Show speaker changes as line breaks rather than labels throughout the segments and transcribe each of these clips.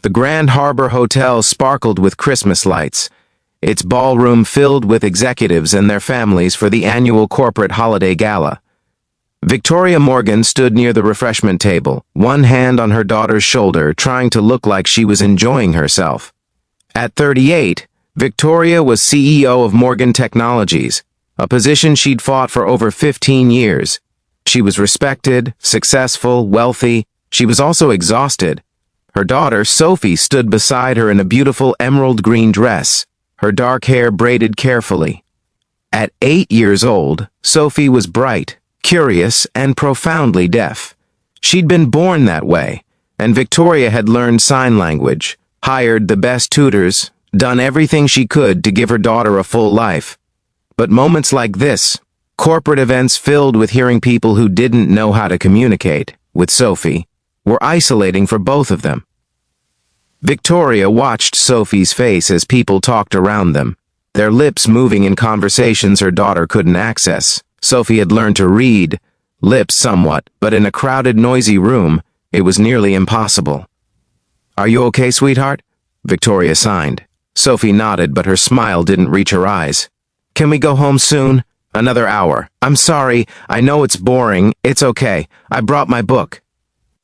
The Grand Harbor Hotel sparkled with Christmas lights, its ballroom filled with executives and their families for the annual corporate holiday gala. Victoria Morgan stood near the refreshment table, one hand on her daughter's shoulder, trying to look like she was enjoying herself. At 38, Victoria was CEO of Morgan Technologies, a position she'd fought for over 15 years. She was respected, successful, wealthy. She was also exhausted. Her daughter, Sophie, stood beside her in a beautiful emerald green dress, her dark hair braided carefully. At 8 years old, Sophie was bright, curious, and profoundly deaf. She'd been born that way, and Victoria had learned sign language, hired the best tutors, done everything she could to give her daughter a full life. But moments like this, corporate events filled with hearing people who didn't know how to communicate with Sophie, were isolating for both of them. Victoria watched Sophie's face as people talked around them, their lips moving in conversations her daughter couldn't access. Sophie had learned to read lips somewhat, but in a crowded, noisy room, it was nearly impossible. "Are you okay, sweetheart?" Victoria signed. Sophie nodded, but her smile didn't reach her eyes. "Can we go home soon? Another hour. I'm sorry, I know it's boring. It's okay. I brought my book."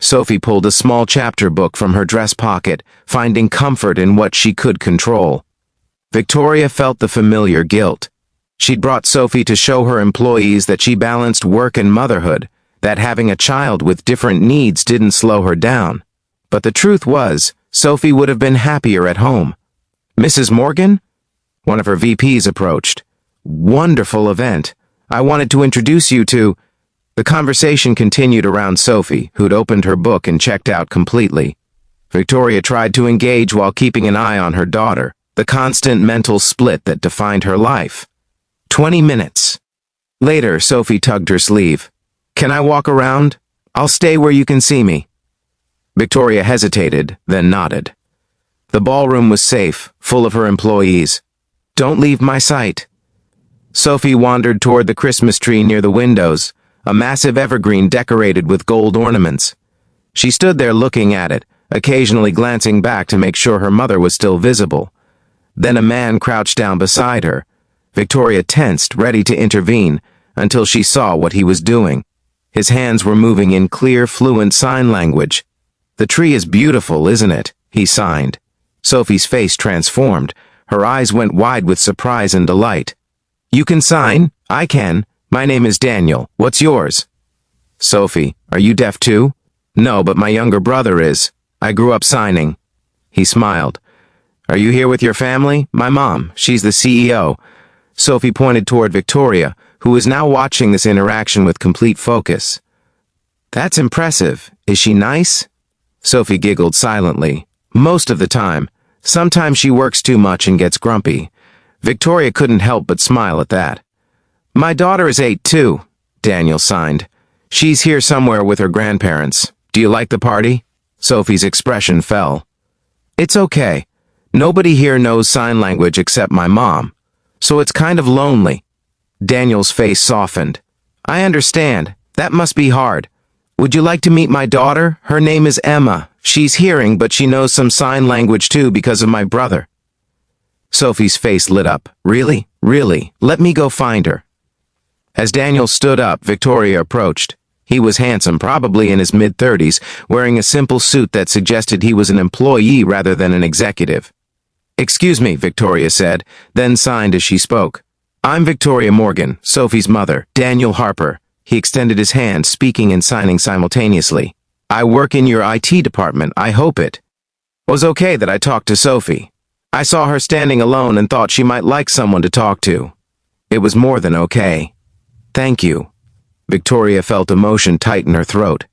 Sophie pulled a small chapter book from her dress pocket, finding comfort in what she could control. Victoria felt the familiar guilt. She'd brought Sophie to show her employees that she balanced work and motherhood, that having a child with different needs didn't slow her down. But the truth was, Sophie would have been happier at home. "Mrs. Morgan?" One of her VPs approached. "Wonderful event. I wanted to introduce you to—" The conversation continued around Sophie, who'd opened her book and checked out completely. Victoria tried to engage while keeping an eye on her daughter, the constant mental split that defined her life. 20 minutes. Later, Sophie tugged her sleeve. "Can I walk around? I'll stay where you can see me." Victoria hesitated, then nodded. The ballroom was safe, full of her employees. "Don't leave my sight." Sophie wandered toward the Christmas tree near the windows, a massive evergreen decorated with gold ornaments. She stood there looking at it, occasionally glancing back to make sure her mother was still visible. Then a man crouched down beside her. Victoria tensed, ready to intervene, until she saw what he was doing. His hands were moving in clear, fluent sign language. "The tree is beautiful, isn't it?" he signed. Sophie's face transformed. Her eyes went wide with surprise and delight. "You can sign? I can. My name is Daniel. What's yours?" "Sophie, are you deaf too?" "No, but my younger brother is. I grew up signing." He smiled. "Are you here with your family?" "My mom. She's the CEO." Sophie pointed toward Victoria, who was now watching this interaction with complete focus. "That's impressive. Is she nice?" Sophie giggled silently. "Most of the time. Sometimes she works too much and gets grumpy." Victoria couldn't help but smile at that. "My daughter is 8 too," Daniel signed. "She's here somewhere with her grandparents. Do you like the party?" Sophie's expression fell. "It's okay. Nobody here knows sign language except my mom, so it's kind of lonely." Daniel's face softened. "I understand. That must be hard. Would you like to meet my daughter? Her name is Emma. She's hearing, but she knows some sign language too because of my brother." Sophie's face lit up. "Really? Really? Let me go find her." As Daniel stood up, Victoria approached. He was handsome, probably in his mid-30s, wearing a simple suit that suggested he was an employee rather than an executive. "Excuse me," Victoria said, then signed as she spoke. "I'm Victoria Morgan, Sophie's mother, Daniel Harper." He extended his hand, speaking and signing simultaneously. "I work in your IT department. I hope it was okay that I talked to Sophie. I saw her standing alone and thought she might like someone to talk to. It was more than okay." "Thank you." Victoria felt emotion tighten her throat.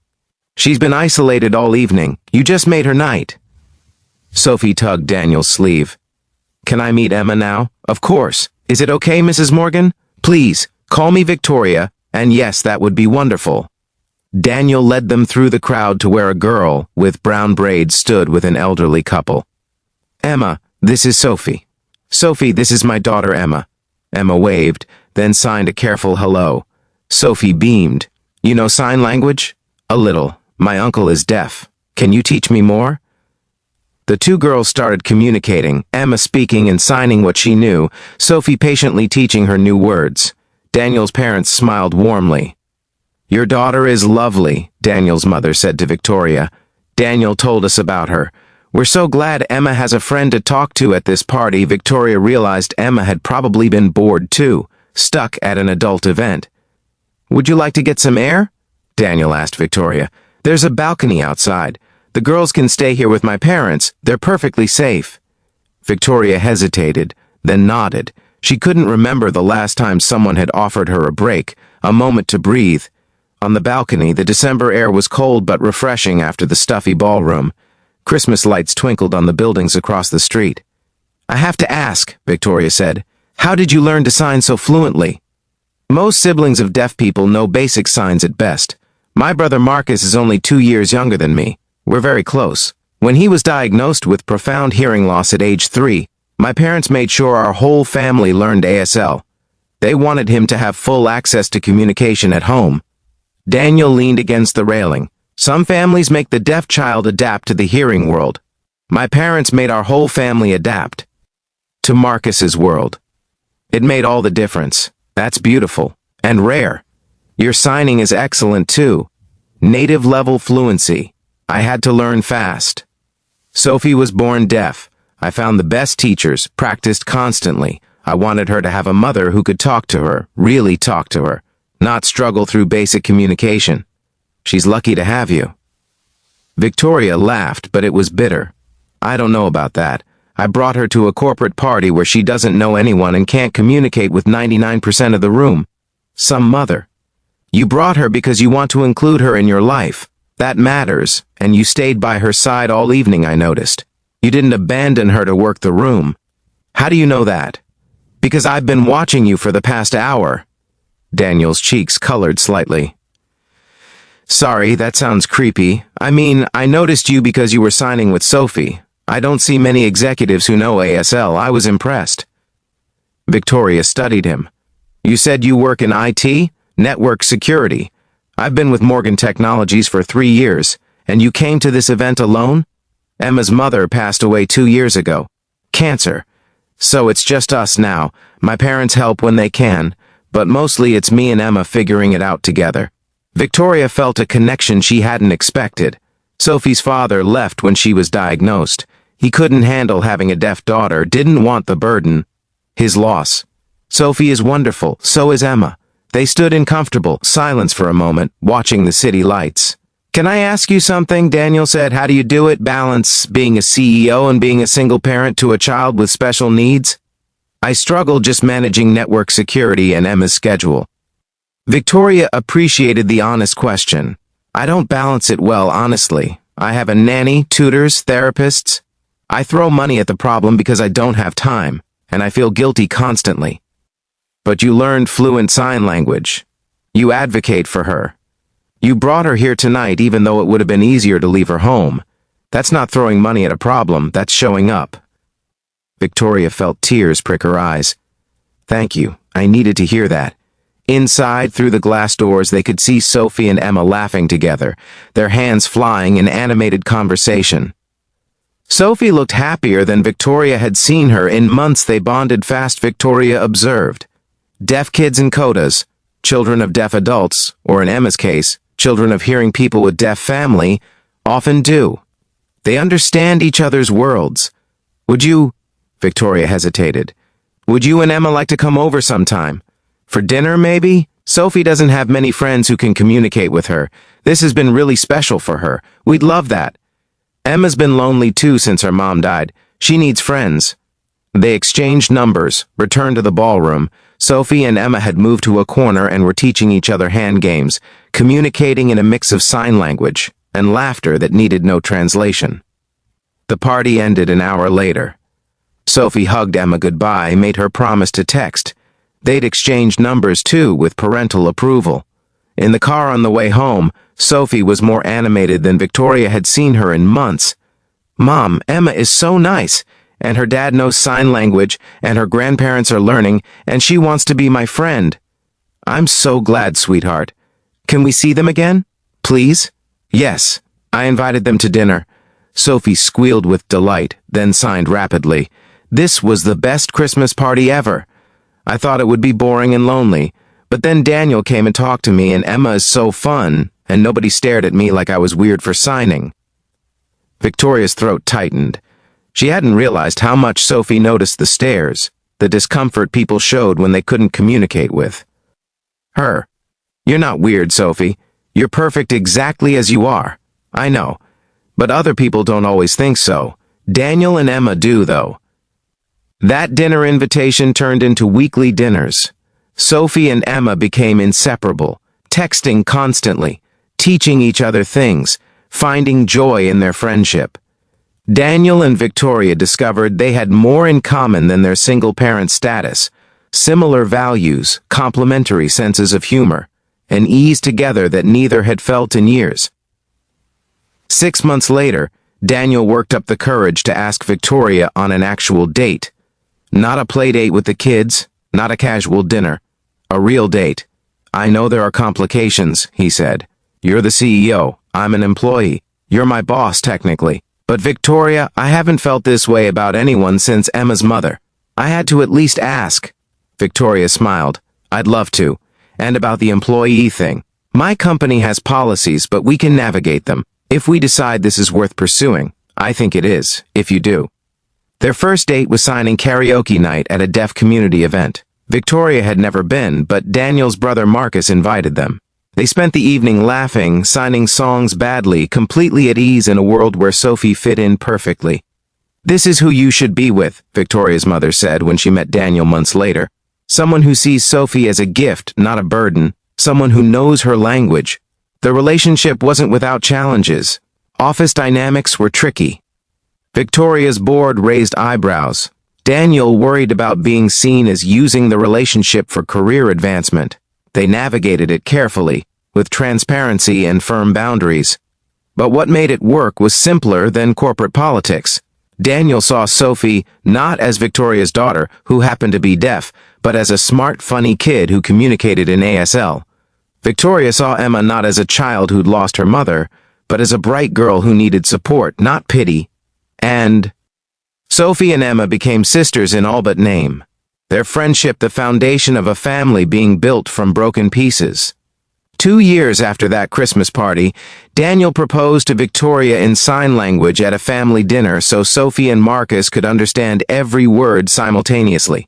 "She's been isolated all evening. You just made her night." Sophie tugged Daniel's sleeve. "Can I meet Emma now?" "Of course. Is it okay, Mrs. Morgan? Please, call me Victoria, and yes, that would be wonderful." Daniel led them through the crowd to where a girl with brown braids stood with an elderly couple. "Emma, this is Sophie." "Sophie, this is my daughter Emma." Emma waved, then signed a careful hello. Sophie beamed. "You know sign language?" "A little. My uncle is deaf. Can you teach me more?" The two girls started communicating, Emma speaking and signing what she knew, Sophie patiently teaching her new words. Daniel's parents smiled warmly. "Your daughter is lovely," Daniel's mother said to Victoria. Daniel told us about her. "We're so glad Emma has a friend to talk to at this party." Victoria realized Emma had probably been bored too, stuck at an adult event. "Would you like to get some air?" Daniel asked Victoria. "There's a balcony outside. The girls can stay here with my parents. They're perfectly safe." Victoria hesitated, then nodded. She couldn't remember the last time someone had offered her a break, a moment to breathe. On the balcony, the December air was cold but refreshing after the stuffy ballroom. Christmas lights twinkled on the buildings across the street. "I have to ask," Victoria said, "how did you learn to sign so fluently?" "Most siblings of deaf people know basic signs at best. My brother Marcus is only 2 years younger than me. We're very close. When he was diagnosed with profound hearing loss at age 3, my parents made sure our whole family learned ASL. They wanted him to have full access to communication at home." Daniel leaned against the railing. "Some families make the deaf child adapt to the hearing world. My parents made our whole family adapt to Marcus's world. It made all the difference. That's beautiful. And rare. Your signing is excellent too. Native level fluency. I had to learn fast. Sophie was born deaf. I found the best teachers, practiced constantly. I wanted her to have a mother who could talk to her, really talk to her, not struggle through basic communication. She's lucky to have you." Victoria laughed, but it was bitter. "I don't know about that. I brought her to a corporate party where she doesn't know anyone and can't communicate with 99% of the room. Some mother. You brought her because you want to include her in your life. That matters, and you stayed by her side all evening, I noticed. You didn't abandon her to work the room. How do you know that?" "Because I've been watching you for the past hour." Daniel's cheeks colored slightly. "Sorry, that sounds creepy. I mean, I noticed you because you were signing with Sophie. I don't see many executives who know ASL. I was impressed." Victoria studied him. "You said you work in IT? Network security. I've been with Morgan Technologies for 3 years, and you came to this event alone? Emma's mother passed away 2 years ago. Cancer. So it's just us now. My parents help when they can, but mostly it's me and Emma figuring it out together." Victoria felt a connection she hadn't expected. Sophie's father left when she was diagnosed. He couldn't handle having a deaf daughter, didn't want the burden. His loss. Sophie is wonderful, so is Emma. They stood in comfortable silence for a moment, watching the city lights. "Can I ask you something?" Daniel said. "How do you do it? Balance being a CEO and being a single parent to a child with special needs?" "I struggle just managing network security and Emma's schedule." Victoria appreciated the honest question. "I don't balance it well, honestly. I have a nanny, tutors, therapists. I throw money at the problem because I don't have time, and I feel guilty constantly." "But you learned fluent sign language. You advocate for her. You brought her here tonight even though it would have been easier to leave her home. That's not throwing money at a problem, that's showing up." Victoria felt tears prick her eyes. "Thank you. I needed to hear that." Inside, through the glass doors, they could see Sophie and Emma laughing together, their hands flying in animated conversation. Sophie looked happier than Victoria had seen her in months. They bonded fast, Victoria observed. Deaf kids and codas, children of deaf adults, or in Emma's case, children of hearing people with deaf family, often do. They understand each other's worlds. "Would you," Victoria hesitated, "would you and Emma like to come over sometime? For dinner, maybe? Sophie doesn't have many friends who can communicate with her. This has been really special for her. We'd love that. Emma's been lonely too since her mom died. She needs friends." They exchanged numbers, returned to the ballroom. Sophie and Emma had moved to a corner and were teaching each other hand games, communicating in a mix of sign language and laughter that needed no translation. The party ended an hour later. Sophie hugged Emma goodbye, made her promise to text. They'd exchanged numbers too, with parental approval. In the car on the way home, Sophie was more animated than Victoria had seen her in months. "Mom, Emma is so nice, and her dad knows sign language, and her grandparents are learning, and she wants to be my friend." "I'm so glad, sweetheart. Can we see them again? Please?" "Yes. I invited them to dinner. Sophie squealed with delight, then signed rapidly. This was the best Christmas party ever. I thought it would be boring and lonely, but then Daniel came and talked to me, and Emma is so fun, and nobody stared at me like I was weird for signing. Victoria's throat tightened. She hadn't realized how much Sophie noticed the stares, the discomfort people showed when they couldn't communicate with her. You're not weird, Sophie. You're perfect exactly as you are. I know. But other people don't always think so. Daniel and Emma do, though. That dinner invitation turned into weekly dinners. Sophie and Emma became inseparable, texting constantly, teaching each other things, finding joy in their friendship. Daniel and Victoria discovered they had more in common than their single-parent status, similar values, complementary senses of humor, an ease together that neither had felt in years. 6 months later, Daniel worked up the courage to ask Victoria on an actual date. Not a play date with the kids, not a casual dinner. A real date. I know there are complications, he said. You're the CEO, I'm an employee. You're my boss, technically. But Victoria, I haven't felt this way about anyone since Emma's mother. I had to at least ask. Victoria smiled. I'd love to. And about the employee thing. My company has policies, but we can navigate them. If we decide this is worth pursuing, I think it is, if you do. Their first date was signing karaoke night at a deaf community event. Victoria had never been, but Daniel's brother Marcus invited them. They spent the evening laughing, signing songs badly, completely at ease in a world where Sophie fit in perfectly. This is who you should be with, Victoria's mother said when she met Daniel months later. Someone who sees Sophie as a gift, not a burden. Someone who knows her language. The relationship wasn't without challenges. Office dynamics were tricky. Victoria's board raised eyebrows. Daniel worried about being seen as using the relationship for career advancement. They navigated it carefully, with transparency and firm boundaries. But what made it work was simpler than corporate politics. Daniel saw Sophie not as Victoria's daughter, who happened to be deaf, but as a smart, funny kid who communicated in ASL. Victoria saw Emma not as a child who'd lost her mother, but as a bright girl who needed support, not pity. And Sophie and Emma became sisters in all but name. Their friendship the foundation of a family being built from broken pieces. 2 years after that Christmas party, Daniel proposed to Victoria in sign language at a family dinner so Sophie and Marcus could understand every word simultaneously.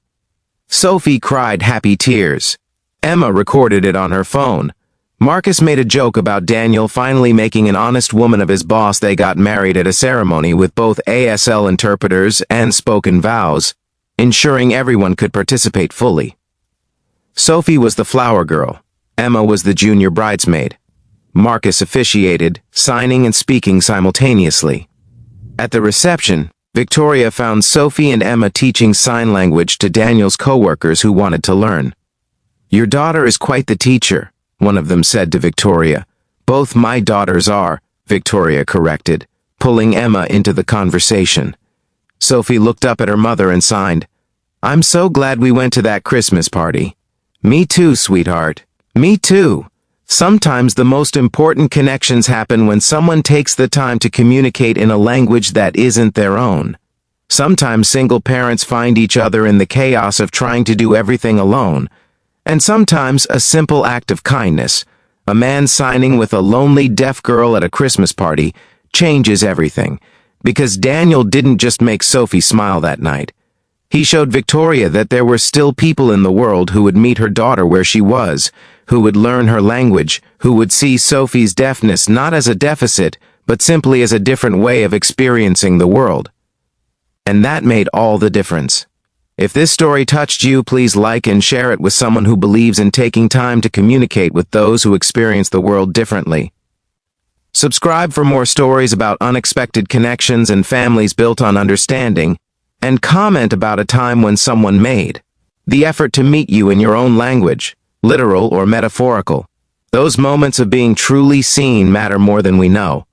Sophie cried happy tears. Emma recorded it on her phone. Marcus made a joke about Daniel finally making an honest woman of his boss. They got married at a ceremony with both ASL interpreters and spoken vows, ensuring everyone could participate fully. Sophie was the flower girl. Emma was the junior bridesmaid. Marcus officiated, signing and speaking simultaneously. At the reception, Victoria found Sophie and Emma teaching sign language to Daniel's coworkers who wanted to learn. Your daughter is quite the teacher, one of them said to Victoria. Both my daughters are, Victoria corrected, pulling Emma into the conversation. Sophie looked up at her mother and signed. I'm so glad we went to that Christmas party. Me too, sweetheart. Me too. Sometimes the most important connections happen when someone takes the time to communicate in a language that isn't their own. Sometimes single parents find each other in the chaos of trying to do everything alone. And sometimes a simple act of kindness, a man signing with a lonely deaf girl at a Christmas party, changes everything. Because Daniel didn't just make Sophie smile that night. He showed Victoria that there were still people in the world who would meet her daughter where she was, who would learn her language, who would see Sophie's deafness not as a deficit, but simply as a different way of experiencing the world. And that made all the difference. If this story touched you, please like and share it with someone who believes in taking time to communicate with those who experience the world differently. Subscribe for more stories about unexpected connections and families built on understanding, and comment about a time when someone made the effort to meet you in your own language, literal or metaphorical. Those moments of being truly seen matter more than we know.